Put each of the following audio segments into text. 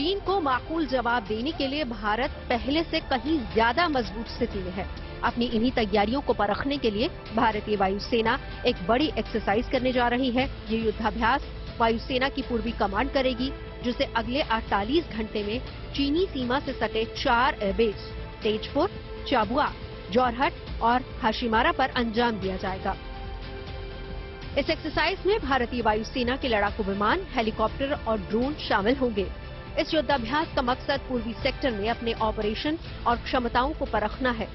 चीन को माकूल जवाब देने के लिए भारत पहले से कहीं ज्यादा मजबूत स्थिति में है। अपनी इन्हीं तैयारियों को परखने के लिए भारतीय वायुसेना एक बड़ी एक्सरसाइज करने जा रही है। ये युद्धाभ्यास वायुसेना की पूर्वी कमांड करेगी, जिसे अगले 48 घंटे में चीनी सीमा से सटे 4 एयरबेस तेजपुर, चाबुआ, जोरहट और हाशिमारा पर अंजाम दिया जाएगा। इस एक्सरसाइज में भारतीय वायुसेना के लड़ाकू विमान, हेलीकॉप्टर और ड्रोन शामिल होंगे। इस युद्धाभ्यास का मकसद पूर्वी सेक्टर में अपने ऑपरेशन और क्षमताओं को परखना है।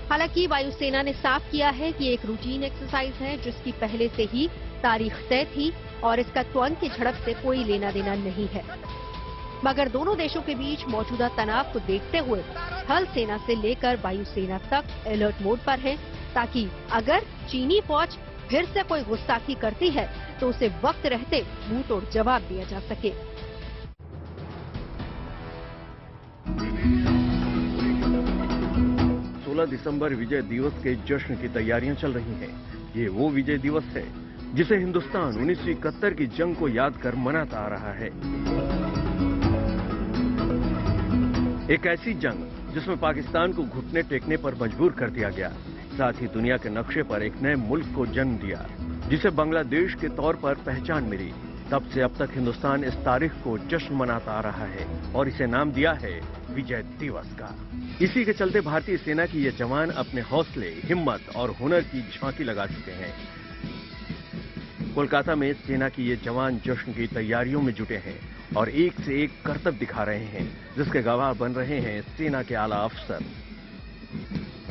हालांकि वायुसेना ने साफ किया है कि एक रूटीन एक्सरसाइज है, जिसकी पहले से ही तारीख तय थी और इसका तुरंत की झड़प से कोई लेना देना नहीं है। मगर दोनों देशों के बीच मौजूदा तनाव को देखते हुए थल सेना से लेकर वायुसेना तक अलर्ट मोड पर है, ताकि अगर चीनी फौज फिर से कोई गुस्ताखी करती है तो उसे वक्त रहते मुंह तोड़ जवाब दिया जा सके। 16 दिसंबर विजय दिवस के जश्न की तैयारियां चल रही हैं। ये वो विजय दिवस है जिसे हिंदुस्तान 1971 की जंग को याद कर मनाता आ रहा है। एक ऐसी जंग जिसमें पाकिस्तान को घुटने टेकने पर मजबूर कर दिया गया, साथ ही दुनिया के नक्शे पर एक नए मुल्क को जन्म दिया, जिसे बांग्लादेश के तौर पर पहचान मिली। तब से अब तक हिंदुस्तान इस तारीख को जश्न मनाता आ रहा है और इसे नाम दिया है विजय दिवस का। इसी के चलते भारतीय सेना की ये जवान अपने हौसले, हिम्मत और हुनर की झांकी लगा चुके हैं। कोलकाता में सेना की ये जवान जश्न की तैयारियों में जुटे हैं और एक से एक करतब दिखा रहे हैं, जिसके गवाह बन रहे हैं सेना के आला अफसर।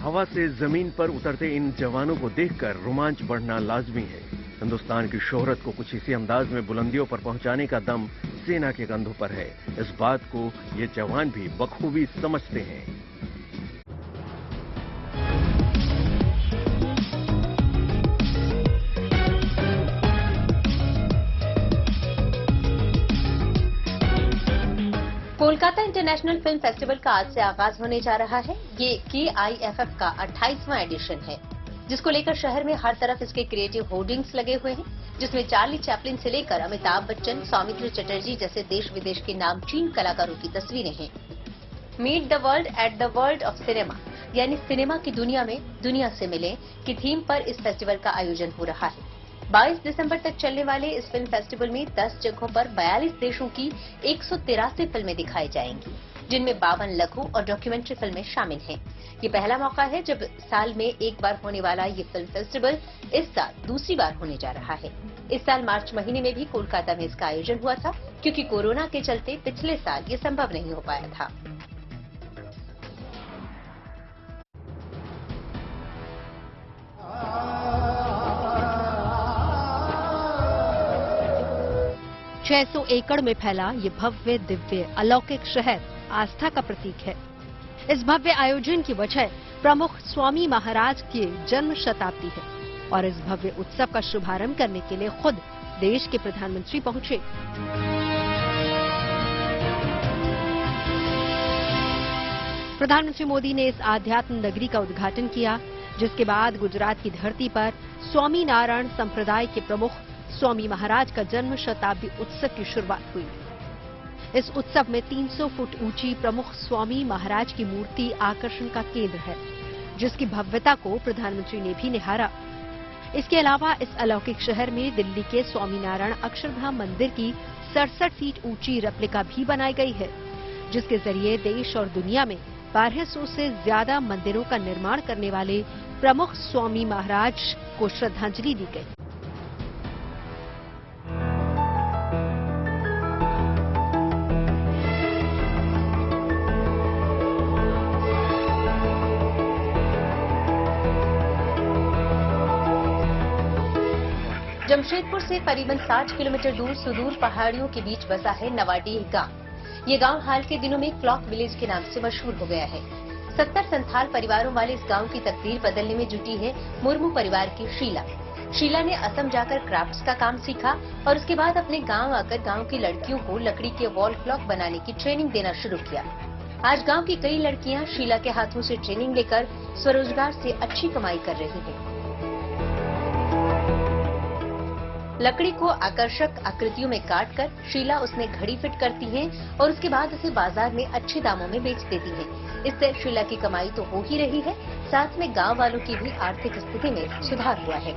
हवा से जमीन पर उतरते इन जवानों को देखकर रोमांच बढ़ना लाजमी है। हिंदुस्तान की शोहरत को कुछ इसी अंदाज में बुलंदियों पर पहुंचाने का दम सेना के कंधों पर है। इस बात को ये जवान भी बखूबी समझते हैं। कोलकाता इंटरनेशनल फिल्म फेस्टिवल का आज से आगाज होने जा रहा है। ये KIFF का 28वां एडिशन है, जिसको लेकर शहर में हर तरफ इसके क्रिएटिव होर्डिंग्स लगे हुए हैं, जिसमें चार्ली चैपलिन से लेकर अमिताभ बच्चन, सौमित्र चटर्जी जैसे देश विदेश के नामचीन कलाकारों की तस्वीरें हैं। Meet the world at the world of cinema, यानी सिनेमा की दुनिया में दुनिया से मिले की थीम पर इस फेस्टिवल का आयोजन हो रहा है। 22 दिसंबर तक चलने वाले इस फिल्म फेस्टिवल में 10 जगहों पर 42 देशों की 183 फिल्में दिखाई जाएंगी, जिनमें 52 लघु और डॉक्यूमेंट्री फिल्में शामिल हैं। ये पहला मौका है जब साल में एक बार होने वाला ये फिल्म फेस्टिवल इस साल दूसरी बार होने जा रहा है। इस साल मार्च महीने में भी कोलकाता में इसका आयोजन हुआ था, क्योंकि कोरोना के चलते पिछले साल ये संभव नहीं हो पाया था। $600 एकड़ में फैला ये भव्य, दिव्य, अलौकिक शहर आस्था का प्रतीक है। इस भव्य आयोजन की वजह प्रमुख स्वामी महाराज की जन्म शताब्दी है और इस भव्य उत्सव का शुभारंभ करने के लिए खुद देश के प्रधानमंत्री पहुंचे। प्रधानमंत्री मोदी ने इस आध्यात्म नगरी का उद्घाटन किया, जिसके बाद गुजरात की धरती पर स्वामी नारायण संप्रदाय के प्रमुख स्वामी महाराज का जन्म शताब्दी उत्सव की शुरुआत हुई। इस उत्सव में 300 फुट ऊंची प्रमुख स्वामी महाराज की मूर्ति आकर्षण का केंद्र है, जिसकी भव्यता को प्रधानमंत्री ने भी निहारा। इसके अलावा इस अलौकिक शहर में दिल्ली के स्वामीनारायण अक्षरधाम मंदिर की 67 फीट ऊंची रेप्लिका भी बनाई गई है, जिसके जरिए देश और दुनिया में 1200 से ज्यादा मंदिरों का निर्माण करने वाले प्रमुख स्वामी महाराज को श्रद्धांजलि दी गई। जमशेदपुर से करीबन 60 किलोमीटर दूर सुदूर पहाड़ियों के बीच बसा है नवाडीह गांव। ये गांव हाल के दिनों में क्लॉक विलेज के नाम से मशहूर हो गया है। 70 संथाल परिवारों वाले इस गांव की तकदीर बदलने में जुटी है मुर्मू परिवार की शीला। शीला ने असम जाकर क्राफ्ट्स का काम सीखा और उसके बाद अपने गांव आकर गांव की लड़कियों को लकड़ी के वॉल क्लॉक बनाने की ट्रेनिंग देना शुरू किया। आज गांव की कई लड़कियां शीला के हाथों से ट्रेनिंग लेकर स्वरोजगार से अच्छी कमाई कर रही हैं। लकड़ी को आकर्षक आकृतियों में काटकर शीला उसमें घड़ी फिट करती हैं और उसके बाद उसे बाजार में अच्छे दामों में बेच देती हैं। इससे शीला की कमाई तो हो ही रही है, साथ में गांव वालों की भी आर्थिक स्थिति में सुधार हुआ है।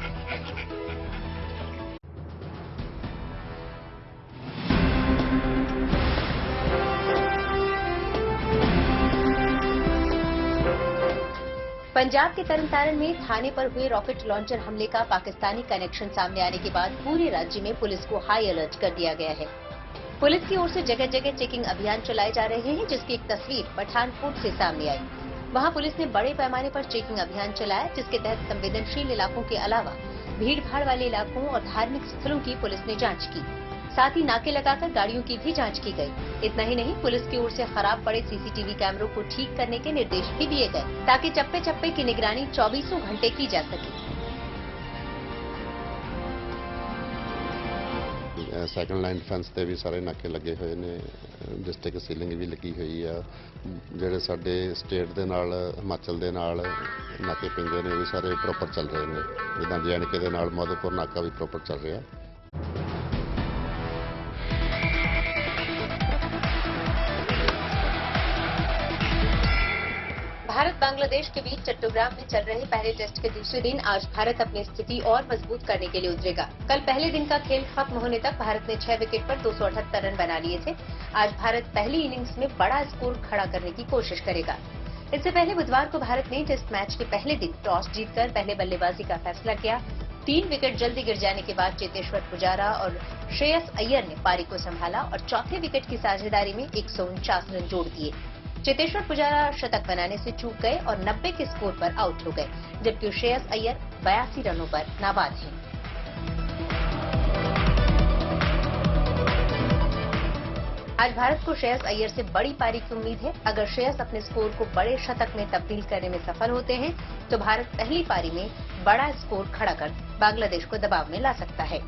पंजाब के तरनतारन में थाने पर हुए रॉकेट लॉन्चर हमले का पाकिस्तानी कनेक्शन सामने आने के बाद पूरे राज्य में पुलिस को हाई अलर्ट कर दिया गया है। पुलिस की ओर से जगह जगह चेकिंग अभियान चलाए जा रहे हैं, जिसकी एक तस्वीर पठानकोट से सामने आई। वहां पुलिस ने बड़े पैमाने पर चेकिंग अभियान चलाया, जिसके तहत संवेदनशील इलाकों के अलावा भीड़ भाड़ वाले इलाकों और धार्मिक स्थलों की पुलिस ने जाँच की। साथ ही नाके लगाकर गाड़ियों की भी जांच की गई। इतना ही नहीं, पुलिस की ओर से खराब पड़े सीसीटीवी कैमरों को ठीक करने के निर्देश भी दिए गए, ताकि चप्पे चप्पे की निगरानी 24 घंटे की जा सके। ਸੈਕੰਡ ਲਾਈਨ ਡਿਫੈਂਸ ਤੇ ਵੀ ਸਾਰੇ ਨਾਕੇ ਲੱਗੇ ਹੋਏ ਨੇ, ਡਿਸਟ੍ਰਿਕਟ ਸੀਲਿੰਗ ਵੀ ਲੱਗੀ ਹੋਈ ਆ। ਜਿਹੜੇ ਸਾਡੇ ਸਟੇਟ ਦੇ ਨਾਲ ਹਿਮਾਚਲ ਦੇ ਨਾਲ ਨਾਕੇ ਪੈਂਦੇ ਨੇ, ਉਹ ਵੀ ਸਾਰੇ ਪ੍ਰੋਪਰ ਚੱਲ ਰਹੇ ਨੇ। ਜਿੱਦਾਂ ਜੈਨਕੇ ਦੇ ਨਾਲ ਮਾਧੋਪੁਰ ਨਾਕਾ ਵੀ ਪ੍ਰੋਪਰ ਚੱਲ ਰਿਹਾ। भारत बांग्लादेश के बीच चट्टोग्राम में चल रहे पहले टेस्ट के दूसरे दिन आज भारत अपनी स्थिति और मजबूत करने के लिए उतरेगा। कल पहले दिन का खेल खत्म होने तक भारत ने 6 विकेट पर 278 रन बना लिए थे। आज भारत पहली इनिंग्स में बड़ा स्कोर खड़ा करने की कोशिश करेगा। इससे पहले बुधवार को भारत ने टेस्ट मैच के पहले दिन टॉस जीतकर पहले बल्लेबाजी का फैसला किया। 3 विकेट जल्दी गिर जाने के बाद चेतेश्वर पुजारा और श्रेयस अय्यर ने पारी को संभाला और चौथे विकेट की साझेदारी में 149 रन जोड़ दिए। चेतेश्वर पुजारा शतक बनाने से चूक गए और 90 के स्कोर पर आउट हो गए, जबकि श्रेयस अय्यर 82 रनों पर नाबाद हैं। आज भारत को श्रेयस अय्यर से बड़ी पारी की उम्मीद है। अगर श्रेयस अपने स्कोर को बड़े शतक में तब्दील करने में सफल होते हैं, तो भारत पहली पारी में बड़ा स्कोर खड़ा कर बांग्लादेश को दबाव में ला सकता है।